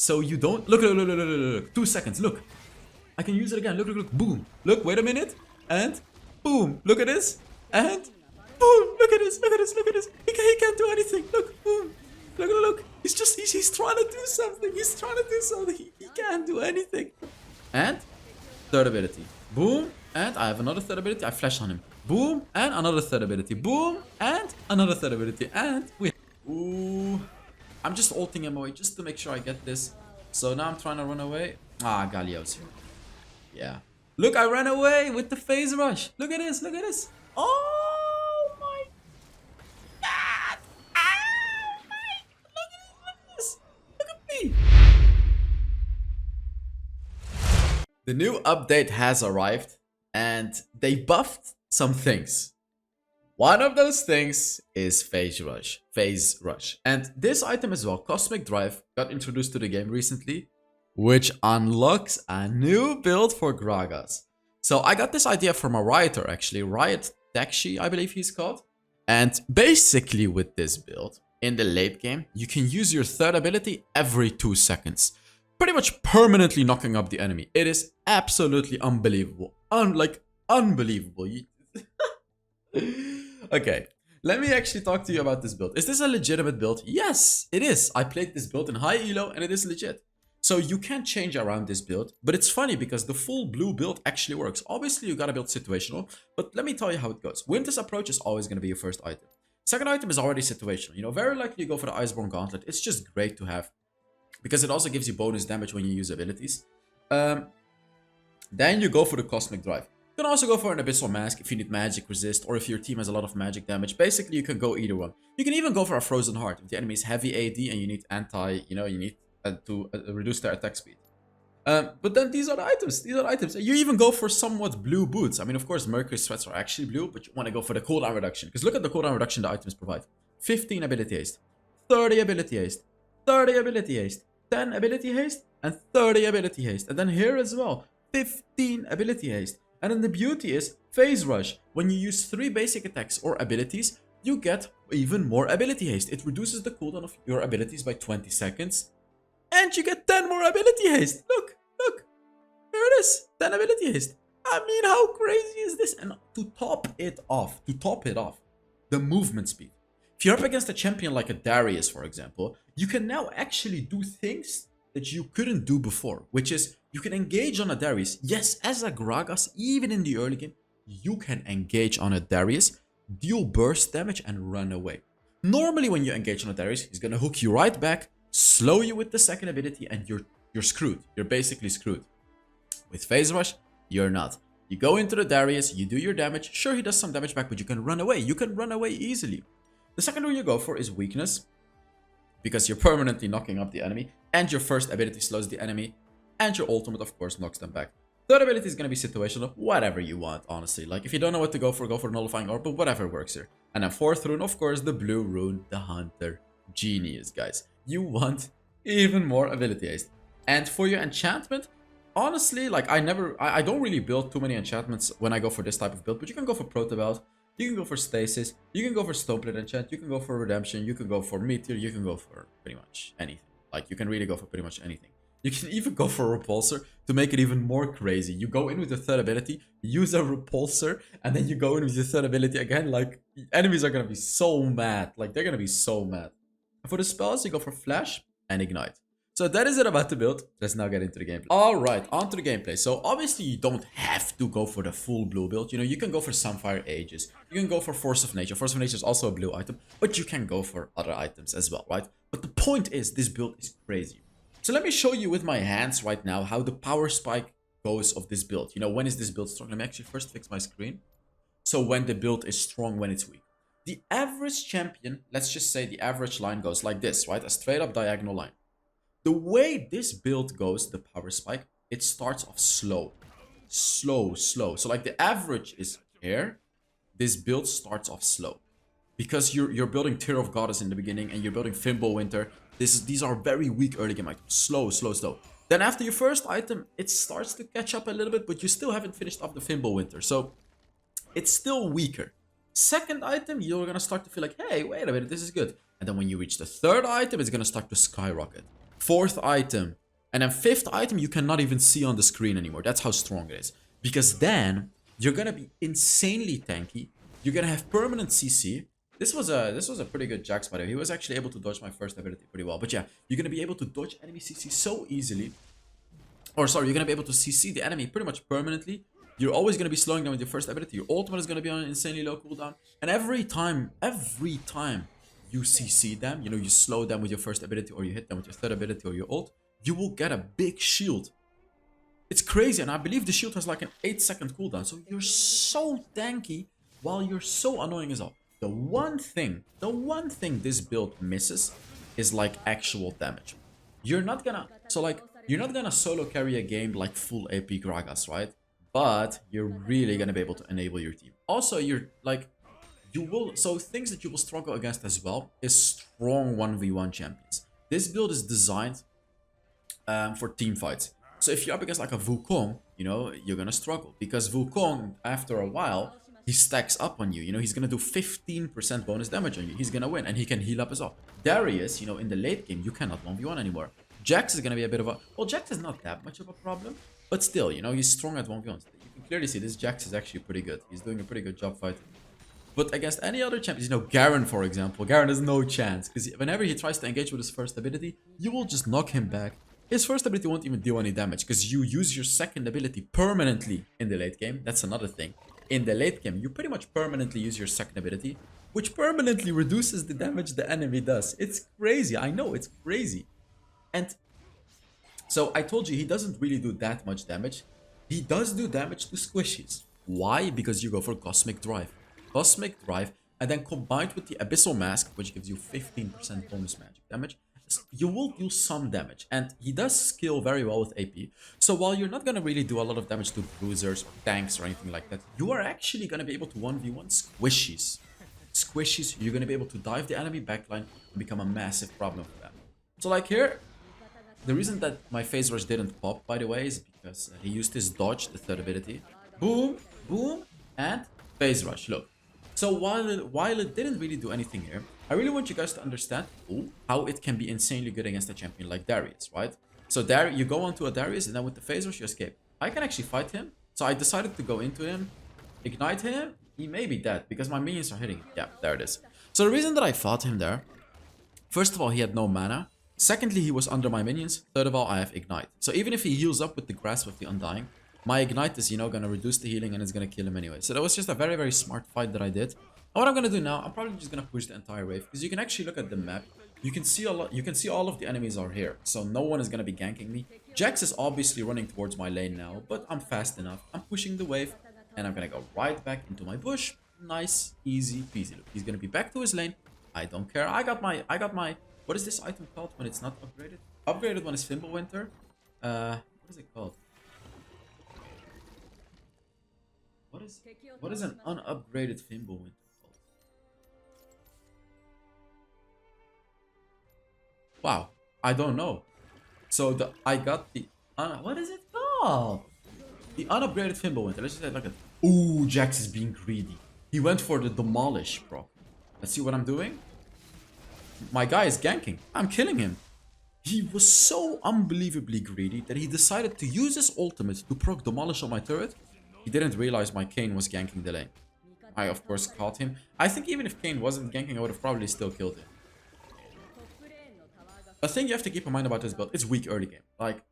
So you don't... Look. 2 seconds, look. I can use it again. Look. Boom. Look, wait a minute. And boom. Look at this. And boom. Look at this. He can't do anything. Look, boom. Look. He's trying to do something. He can't do anything. And third ability. Boom. And I have another third ability. I flash on him. Boom. And another third ability. Boom. And another third ability. And we... Ooh. I'm just ulting him away just to make sure I get this. So now I'm trying to run away. Ah, Galio's here. Yeah. Look, I ran away with the phase rush. Look at this. Oh my god. Oh my. Look at this. Look at me. The new update has arrived and they buffed some things. One of those things is Phase Rush. And this item as well, Cosmic Drive, got introduced to the game recently, which unlocks a new build for Gragas. So I got this idea from a Rioter actually, Riot Dakshi, I believe he's called. And basically with this build, in the late game, you can use your third ability every 2 seconds. Pretty much permanently knocking up the enemy. It is absolutely unbelievable. Unbelievable. Okay, let me actually talk to you about this build. Is this a legitimate build? Yes, it is. I played this build in high elo and it is legit. So you can change around this build, but it's funny because the full blue build actually works. Obviously, you gotta build situational, but let me tell you how it goes. Winter's Approach is always gonna be your first item. Second item is already situational. You know, very likely you go for the Iceborne Gauntlet. It's just great to have because it also gives you bonus damage when you use abilities. Then you go for the Cosmic Drive. You can also go for an Abyssal Mask if you need magic resist or if your team has a lot of magic damage. Basically, you can go either one. You can even go for a Frozen Heart if the enemy is heavy AD and you need you need to reduce their attack speed. But then these are the items. You even go for somewhat blue boots. I mean, of course, Mercury Sweats are actually blue, but you want to go for the cooldown reduction. Because look at the cooldown reduction the items provide. 15 ability haste, 30 ability haste, 30 ability haste, 10 ability haste, and 30 ability haste. And then here as well, 15 ability haste. And then the beauty is Phase Rush. When you use 3 basic attacks or abilities, you get even more ability haste. It reduces the cooldown of your abilities by 20 seconds. And you get 10 more ability haste. Look. Here it is. 10 ability haste. I mean, how crazy is this? And to top it off, the movement speed. If you're up against a champion like a Darius, for example, you can now actually do things that you couldn't do before, which is you can engage on a Darius. Yes, as a Gragas, even in the early game, you can engage on a Darius, deal burst damage, and run away. Normally, when you engage on a Darius, he's gonna hook you right back, slow you with the second ability, and you're screwed. You're basically screwed. With Phase Rush, you're not. You go into the Darius, you do your damage. Sure, he does some damage back, but you can run away. You can run away easily. The second one you go for is Weakness, because you're permanently knocking up the enemy, and your first ability slows the enemy, and your ultimate, of course, knocks them back. Third ability is going to be situational, whatever you want, honestly. Like, if you don't know what to go for Nullifying Orb, but whatever works here. And then fourth rune, of course, the blue rune, the Hunter. Genius, guys. You want even more ability haste. And for your enchantment, honestly, like, I don't really build too many enchantments when I go for this type of build, but you can go for Protobelt, you can go for Stasis, you can go for Stoneplate Enchant, you can go for Redemption, you can go for Meteor, you can go for pretty much anything. Like, you can really go for pretty much anything. You can even go for a Repulsor to make it even more crazy. You go in with your third ability, use a Repulsor, and then you go in with your third ability again. Like, enemies are gonna be so mad. Like, they're gonna be so mad. For the spells, you go for Flash and Ignite. So that is it about the build. Let's now get into the gameplay. Alright, on to the gameplay. So obviously you don't have to go for the full blue build. You know, you can go for Sunfire Aegis. You can go for Force of Nature. Force of Nature is also a blue item, but you can go for other items as well, right? But the point is, this build is crazy. So let me show you with my hands right now how the power spike goes of this build. You know, when is this build strong? Let me actually first fix my screen. So when the build is strong, when it's weak. The average champion, let's just say the average line goes like this, right? A straight up diagonal line. The way this build goes, the power spike, it starts off slow. Slow. So like the average is here. This build starts off slow. Because you're building Tear of Goddess in the beginning and you're building Fimbulwinter. These are very weak early game items. Slow. Then after your first item, it starts to catch up a little bit, but you still haven't finished off the Fimbulwinter. So it's still weaker. Second item, you're gonna start to feel like, hey, wait a minute, this is good. And then when you reach the third item, it's gonna start to skyrocket. fourth item, and then fifth item you cannot even see on the screen anymore. That's how strong it is. Because then you're gonna be insanely tanky. You're gonna have permanent CC. This was a pretty good Jax, by the way. He was actually able to dodge my first ability pretty well. But yeah, you're gonna be able to dodge enemy CC so easily. Or sorry, you're gonna be able to CC the enemy pretty much permanently. You're always gonna be slowing down with your first ability. Your ultimate is gonna be on an insanely low cooldown. And every time you CC them, you know, you slow them with your first ability, or you hit them with your third ability or your ult, you will get a big shield. It's crazy, and I believe the shield has like an 8-second cooldown. So you're so tanky while you're so annoying as well. The one thing this build misses is like actual damage. You're not gonna solo carry a game like full AP Gragas, right? But you're really gonna be able to enable your team. Also, so things that you will struggle against as well is strong 1v1 champions. This build is designed for team fights. So if you're up against like a Wukong, you know, you're gonna struggle. Because Wukong, after a while, he stacks up on you. You know, he's gonna do 15% bonus damage on you. He's gonna win, and he can heal up as well. Darius, you know, in the late game, you cannot 1v1 anymore. Jax is gonna be a bit of a... Well, Jax is not that much of a problem. But still, you know, he's strong at 1v1s. You can clearly see this Jax is actually pretty good. He's doing a pretty good job fighting. But against any other champions, you know, Garen, for example, Garen has no chance. Because whenever he tries to engage with his first ability, you will just knock him back. His first ability won't even do any damage, because you use your second ability permanently in the late game. That's another thing. In the late game, you pretty much permanently use your second ability, which permanently reduces the damage the enemy does. It's crazy. I know, it's crazy. And so I told you, he doesn't really do that much damage. He does do damage to squishies. Why? Because you go for Cosmic Drive. Cosmic Drive, and then combined with the Abyssal Mask, which gives you 15% bonus magic damage, you will do some damage. And he does scale very well with AP. So while you're not going to really do a lot of damage to bruisers or tanks or anything like that, you are actually going to be able to 1v1 squishies. Squishies, you're going to be able to dive the enemy backline and become a massive problem for them. So like here, the reason that my phase rush didn't pop, by the way, is because he used his dodge, the third ability. Boom, boom, and phase rush. Look. So while it didn't really do anything here, I really want you guys to understand how it can be insanely good against a champion like Darius, right? So you go onto a Darius, and then with the phase rush you escape. I can actually fight him, so I decided to go into him, ignite him. He may be dead because my minions are hitting him. Yeah, there it is. So the reason that I fought him there, first of all, he had no mana. Secondly, he was under my minions. Third of all, I have ignite. So even if he heals up with the Grasp of the Undying, my ignite is, you know, gonna reduce the healing and it's gonna kill him anyway. So that was just a very, very smart fight that I did. And what I'm gonna do now, I'm probably just gonna push the entire wave, because you can actually look at the map. You can see all of the enemies are here, so no one is gonna be ganking me. Jax is obviously running towards my lane now, but I'm fast enough. I'm pushing the wave, and I'm gonna go right back into my bush. Nice, easy peasy. Look, he's gonna be back to his lane. I don't care. I got my. What is this item called when it's not upgraded? Upgraded one is Fimbulwinter. What is it called? What is an unupgraded Fimbulwinter called? Wow, I don't know. So I got the what is it called? The unupgraded Fimbulwinter. Let's just look at. Ooh, Jax is being greedy. He went for the demolish, bro. Let's see what I'm doing. My guy is ganking. I'm killing him. He was so unbelievably greedy that he decided to use his ultimate to proc demolish on my turret. He didn't realize my Kayn was ganking the lane. I, of course, caught him. I think even if Kayn wasn't ganking, I would have probably still killed him. A thing you have to keep in mind about this build, it's weak early game. Like,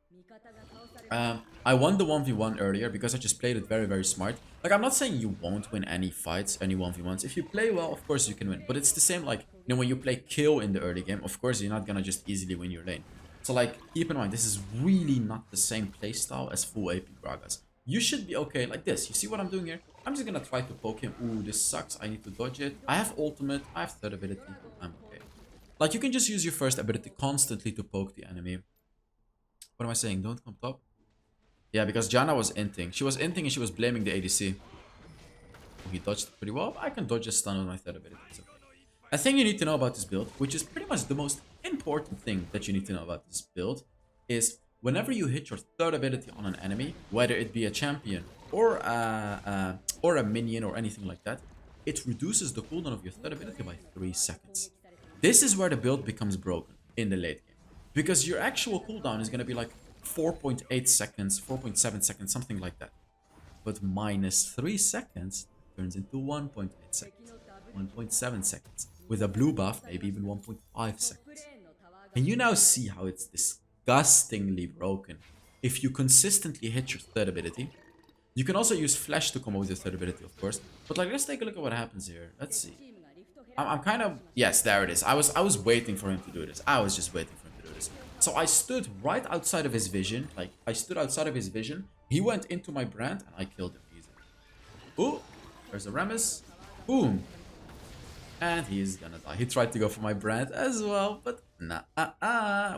I won the 1v1 earlier because I just played it very, very smart. Like, I'm not saying you won't win any fights, any 1v1s. If you play well, of course you can win. But it's the same, like, you know, when you play kill in the early game, of course you're not gonna just easily win your lane. So, like, keep in mind, this is really not the same playstyle as full AP Gragas. You should be okay like this. You see what I'm doing here? I'm just gonna try to poke him. Ooh, this sucks. I need to dodge it. I have ultimate. I have third ability. I'm okay. Like, you can just use your first ability constantly to poke the enemy. What am I saying? Don't come top. Yeah, because Janna was inting. She was inting and she was blaming the ADC. Oh, he dodged pretty well. I can dodge a stun with my third ability. It's okay. A thing you need to know about this build, which is pretty much the most important thing that you need to know about this build, is whenever you hit your third ability on an enemy, whether it be a champion or a minion or anything like that, it reduces the cooldown of your third ability by 3 seconds. This is where the build becomes broken in the late game. Because your actual cooldown is going to be like 4.8 seconds, 4.7 seconds, something like that. But minus 3 seconds turns into 1.8 seconds, 1.7 seconds. With a blue buff, maybe even 1.5 seconds. And you now see how it's disgustingly broken. If you consistently hit your third ability, you can also use flash to come up with your third ability, of course. But like, let's take a look at what happens here. Let's see. I'm kind of... Yes, there it is. I was waiting for him to do this. I was just waiting for him to do this. So I stood right outside of his vision. Like, I stood outside of his vision. He went into my brand, and I killed him easily. Ooh, there's a Remus. Boom. And he's gonna die. He tried to go for my brand as well, but nah.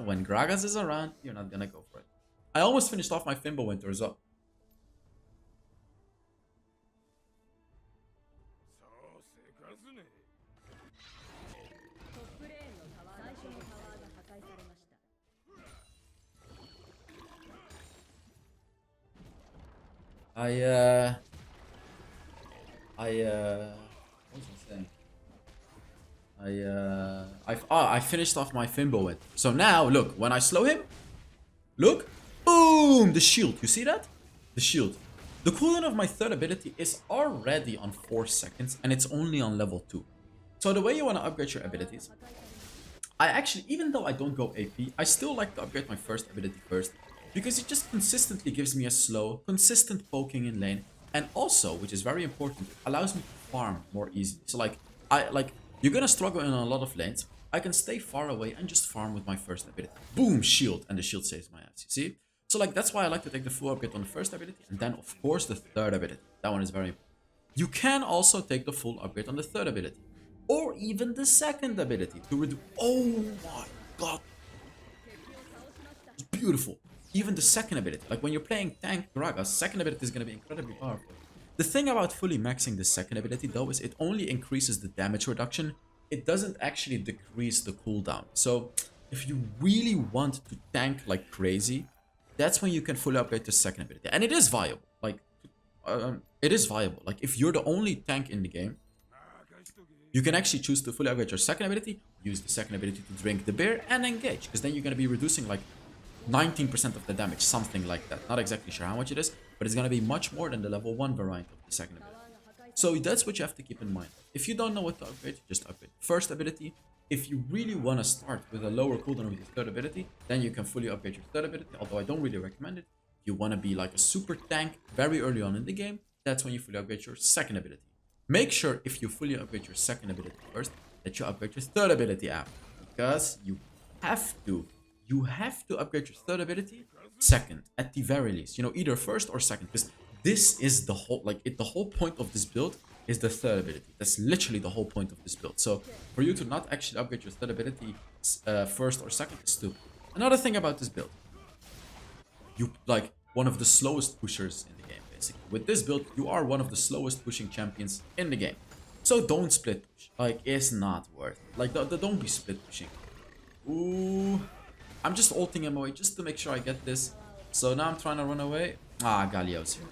When Gragas is around, you're not gonna go for it. I almost finished off my Fimbo Winter as well. What was I saying? I finished off my Fimbo Winter. So now, look, when I slow him, look, boom, the shield. You see that? The shield. The cooldown of my third ability is already on 4 seconds, and it's only on level 2. So the way you want to upgrade your abilities, I actually, even though I don't go AP, I still like to upgrade my first ability first, because it just consistently gives me a slow, consistent poking in lane, and also, which is very important, it allows me to farm more easily. So like, you're gonna struggle in a lot of lanes. I can stay far away and just farm with my first ability. Boom, shield, and the shield saves my ass, you see? So like, that's why I like to take the full upgrade on the first ability, and then of course the third ability. That one is very important. You can also take the full upgrade on the third ability, or even the second ability to reduce. Oh my god, it's beautiful. Even the second ability, like when you're playing tank Gragas, second ability is going to be incredibly powerful. The thing about fully maxing the second ability though is it only increases the damage reduction. It doesn't actually decrease the cooldown. So if you really want to tank like crazy, that's when you can fully upgrade the second ability. And it is viable. Like, it is viable. Like if you're the only tank in the game, you can actually choose to fully upgrade your second ability, use the second ability to drink the beer and engage. Because then you're going to be reducing like 19% of the damage, something like that. Not exactly sure how much it is, but it's going to be much more than the level 1 variant of the second ability. So that's what you have to keep in mind. If you don't know what to upgrade, just upgrade first ability. If you really want to start with a lower cooldown with your third ability, then you can fully upgrade your third ability, although I don't really recommend it. If you want to be like a super tank very early on in the game, that's when you fully upgrade your second ability. Make sure if you fully upgrade your second ability first, that you upgrade your third ability after. Because you have to upgrade your third ability second, at the very least. You know, either first or second. Because this is the whole, the whole point of this build is the third ability. That's literally the whole point of this build. So for you to not actually upgrade your third ability first or second is stupid. Another thing about this build, you like one of the slowest pushers in the game, basically. With this build, you are one of the slowest pushing champions in the game. So don't split push. Like, it's not worth it. Like, don't be split pushing. Ooh. I'm just ulting him away just to make sure I get this. So now I'm trying to run away. Ah, Galio's here.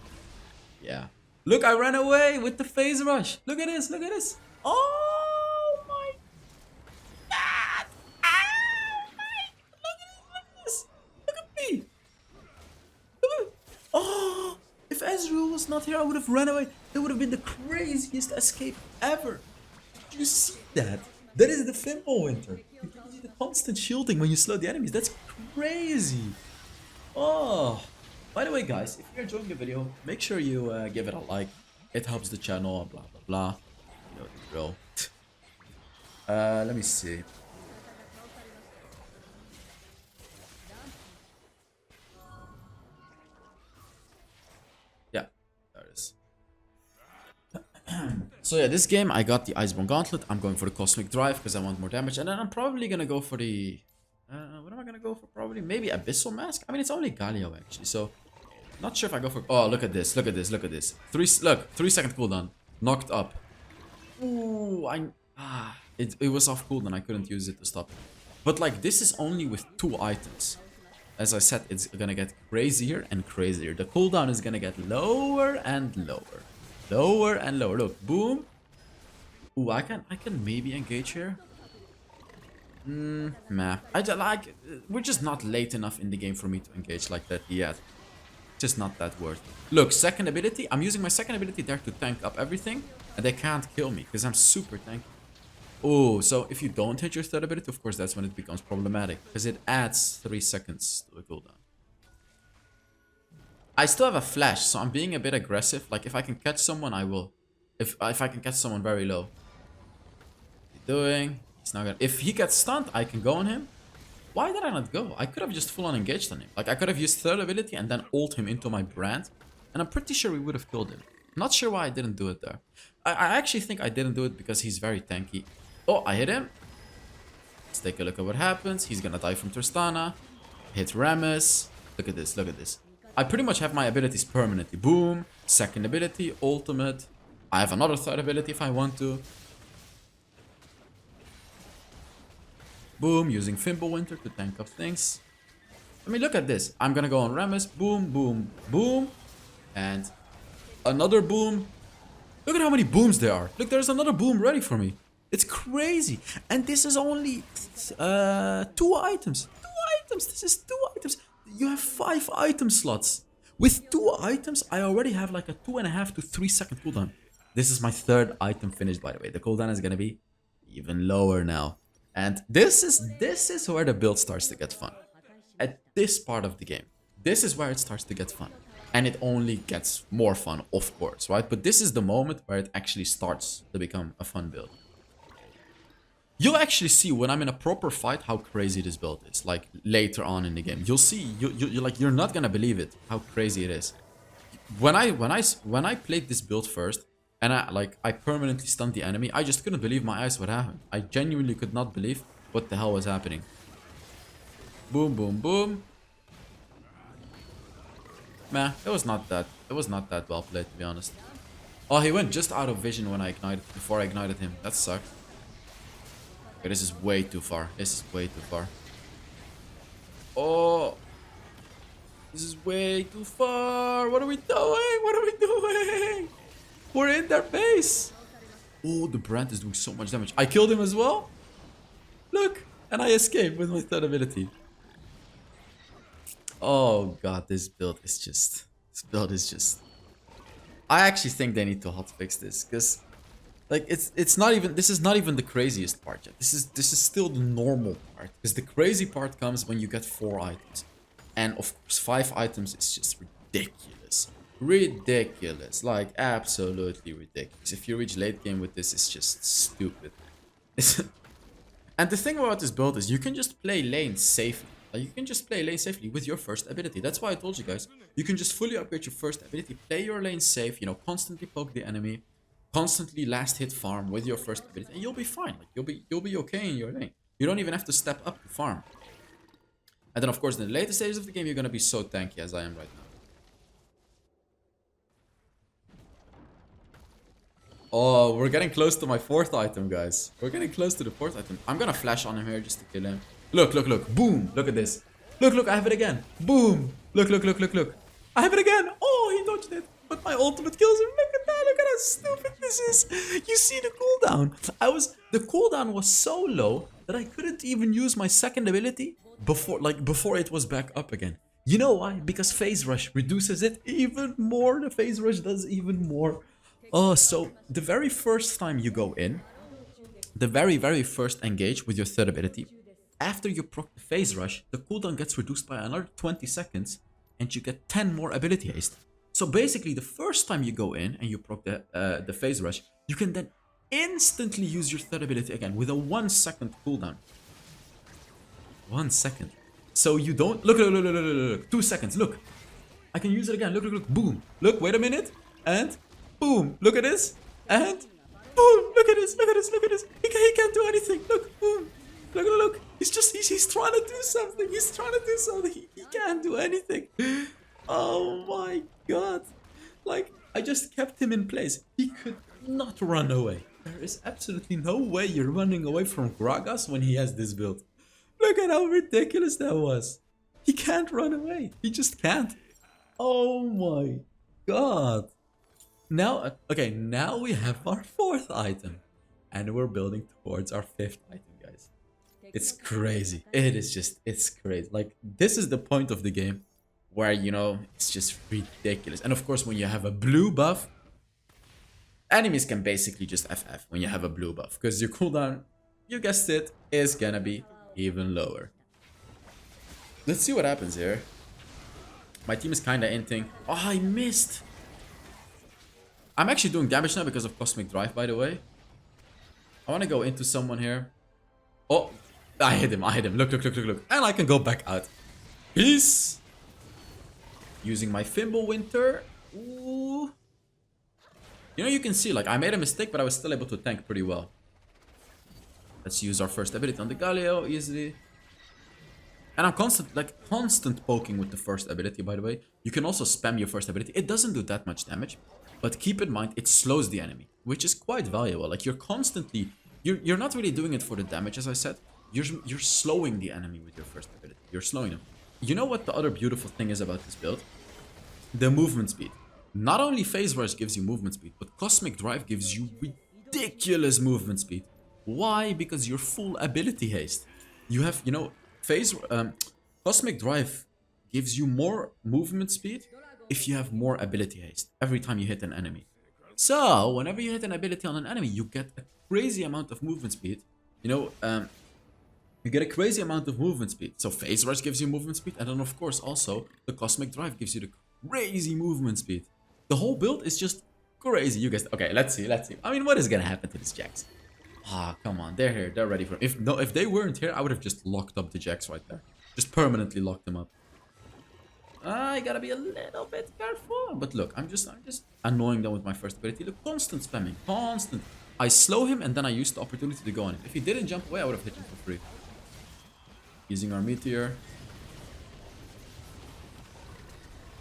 Yeah. Look, I ran away with the phase rush. Look at this, look at this. Oh my god. Oh my, look at this. Look at me. Look at, oh, if Ezreal was not here, I would have run away. It would have been the craziest escape ever. Did you see that? That is the Fimbo Winter. It gives you the constant shielding when you slow the enemies. That's crazy. Oh. By the way, guys, if you're enjoying the video, make sure you give it a like. It helps the channel, blah, blah, blah. You know the drill. Let me see. Yeah, there it is. So yeah, this game, I got the Iceborne Gauntlet. I'm going for the Cosmic Drive because I want more damage. And then I'm probably going to go for the... what am I going to go for? Probably maybe Abyssal Mask? I mean, it's only Galio, actually. So, not sure if I go for... Oh, look at this. Look at this. Look at this. 3-second cooldown. Knocked up. Ooh, it was off cooldown. I couldn't use it to stop it. But, like, this is only with 2 items. As I said, it's going to get crazier and crazier. The cooldown is going to get lower and lower. Lower and lower. Look, boom. Ooh, I can maybe engage here. Meh. I just like, we're just not late enough in the game for me to engage like that yet. Just not that worth it. Look, second ability. I'm using my second ability there to tank up everything. And they can't kill me because I'm super tanky. Oh, so if you don't hit your third ability, of course, that's when it becomes problematic. Because it adds 3 seconds to the cooldown. I still have a flash, so I'm being a bit aggressive. Like, if I can catch someone, I will. If I can catch someone very low. What's he doing? He's not gonna... If he gets stunned, I can go on him. Why did I not go? I could have just full on engaged on him. Like, I could have used third ability and then ult him into my brand. And I'm pretty sure we would have killed him. Not sure why I didn't do it there. I actually think I didn't do it because he's very tanky. Oh, I hit him. Let's take a look at what happens. He's gonna die from Tristana. Hit Rammus. Look at this, look at this. I pretty much have my abilities permanently. Boom. Second ability, ultimate. I have another third ability if I want to. Boom, using Fimbulwinter to tank up things. I mean, look at this. I'm gonna go on Rammus. Boom, boom, boom. And another boom. Look at how many booms there are. Look, there's another boom ready for me. It's crazy. And this is only 2 items. 2 items. This is 2 items. You have 5 item slots. With 2 items, I already have like a 2.5 to 3 second cooldown. This is my 3rd item finished, by the way. The cooldown is gonna be even lower now. And this is where the build starts to get fun. At this part of the game. This is where it starts to get fun. And it only gets more fun, of course, right? But this is the moment where it actually starts to become a fun build. You'll actually see when I'm in a proper fight how crazy this build is. Like later on in the game, you'll see. You're not gonna believe it how crazy it is. When I played this build first, and I permanently stunned the enemy, I just couldn't believe my eyes what happened. I genuinely could not believe what the hell was happening. Boom, boom, boom. Meh, it was not that well played, to be honest. Oh, he went just out of vision when I ignited, before I ignited him. That sucked. Okay, this is way too far. This is way too far. Oh, this is way too far. What are we doing? What are we doing? We're in their base. Oh, the brand is doing so much damage. I killed him as well. Look, and I escaped with my third ability. Oh god, this build is just... I actually think they need to hotfix this, because like it's not even... This is not even the craziest part yet. This is still the normal part, because the crazy part comes when you get 4 items. And of course 5 items is just ridiculous. Ridiculous, like absolutely ridiculous. If you reach late game with this, it's just stupid. And the thing about this build is you can just play lane safely. Like, you can just play lane safely with your first ability. That's why I told you guys, you can just fully upgrade your first ability, play your lane safe, you know, constantly poke the enemy, constantly last hit farm with your first ability, and you'll be fine. Like, you'll be okay in your lane. You don't even have to step up to farm. And then of course in the later stages of the game, you're gonna be so tanky as I am right now. Oh, we're getting close to my 4th item, guys. We're getting close to the 4th item. I'm gonna flash on him here just to kill him. Look, look, look. Boom. Look at this. Look, look, I have it again. Boom. Look, look, look, look, look. I have it again. Oh, he dodged it. But my ultimate kills him. Look at that. Look at how stupid this is. You see the cooldown. The cooldown was so low that I couldn't even use my second ability before it was back up again. You know why? Because phase rush reduces it even more. The phase rush does even more. Oh, so the very first time you go in, the very first engage with your third ability, after you proc the phase rush, the cooldown gets reduced by another 20 seconds and you get 10 more ability haste. So basically, the first time you go in and you proc the phase rush, you can then instantly use your third ability again with a 1 second cooldown. 1 second. So you don't... Look, look, look, look, look, look. 2 seconds, look. I can use it again. Look, look, look. Boom. Look, wait a minute. And... boom, look at this, and boom, look at this, look at this, look at this. He can't do anything. Look, boom, look, look, look. He's trying to do something. He's trying to do something. He can't do anything. Oh my god. Like, I just kept him in place. He could not run away. There is absolutely no way you're running away from Gragas when he has this build. Look at how ridiculous that was. He can't run away. He just can't. Oh my god. Now, okay, now we have our 4th item. And we're building towards our 5th item, guys. It's crazy. It is just, it's crazy. Like, this is the point of the game where, you know, it's just ridiculous. And of course, when you have a blue buff, enemies can basically just FF when you have a blue buff. Because your cooldown, you guessed it, is gonna be even lower. Let's see what happens here. My team is kinda inting. Oh, I missed! I'm actually doing damage now because of Cosmic Drive, by the way. I wanna go into someone here. Oh, I hit him, I hit him. Look, look, look, look, look. And I can go back out. Peace! Using my Fimble Winter. Ooh. You know, you can see, like, I made a mistake, but I was still able to tank pretty well. Let's use our first ability on the Galio easily. And I'm constant poking with the first ability, by the way. You can also spam your first ability. It doesn't do that much damage, but keep in mind, it slows the enemy, which is quite valuable. Like, you're constantly... You're not really doing it for the damage, as I said. You're slowing the enemy with your first ability. You're slowing them. You know what the other beautiful thing is about this build? The movement speed. Not only Phase Rush gives you movement speed, but Cosmic Drive gives you ridiculous movement speed. Why? Because you're full ability haste. You have, you know, Cosmic Drive gives you more movement speed if you have more ability haste every time you hit an enemy. So, whenever you hit an ability on an enemy, you get a crazy amount of movement speed. You know, you get a crazy amount of movement speed. So Phase Rush gives you movement speed, and then of course also the Cosmic Drive gives you the crazy movement speed. The whole build is just crazy. You guys, okay, let's see, let's see. I mean, what is gonna happen to this Jax? Ah, come on, they're here, they're ready for it. If they weren't here, I would have just locked up the Jax right there. Just permanently locked them up. I gotta be a little bit careful. But look, I'm just annoying them with my first ability. Look, constant spamming, constant. I slow him and then I use the opportunity to go on him. If he didn't jump away, I would have hit him for free. Using our meteor.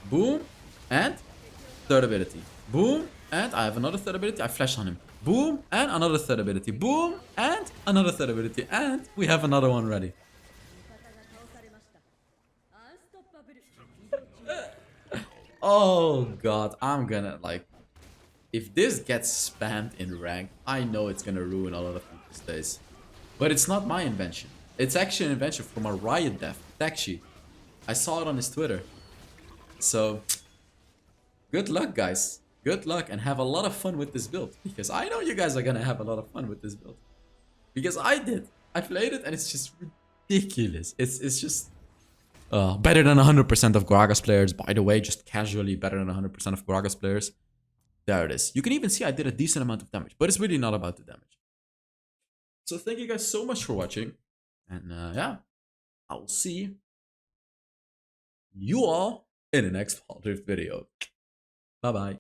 Boom. And third ability. Boom. And I have another third ability. I flash on him. Boom. And another third ability. Boom. And another third ability. And we have another one ready. Oh god, I'm gonna, like, if this gets spammed in rank, I know it's gonna ruin a lot of people's days. But it's not my invention. It's actually an invention from a Riot dev, Taxi. I saw it on his Twitter. So, good luck, guys. Good luck and have a lot of fun with this build. Because I know you guys are gonna have a lot of fun with this build. Because I did. I played it and it's just ridiculous. It's just... better than 100% of Gragas players. By the way, just casually better than 100% of Gragas players. There it is. You can even see I did a decent amount of damage. But it's really not about the damage. So thank you guys so much for watching. And yeah, I will see you all in the next Wild Rift video. Bye bye.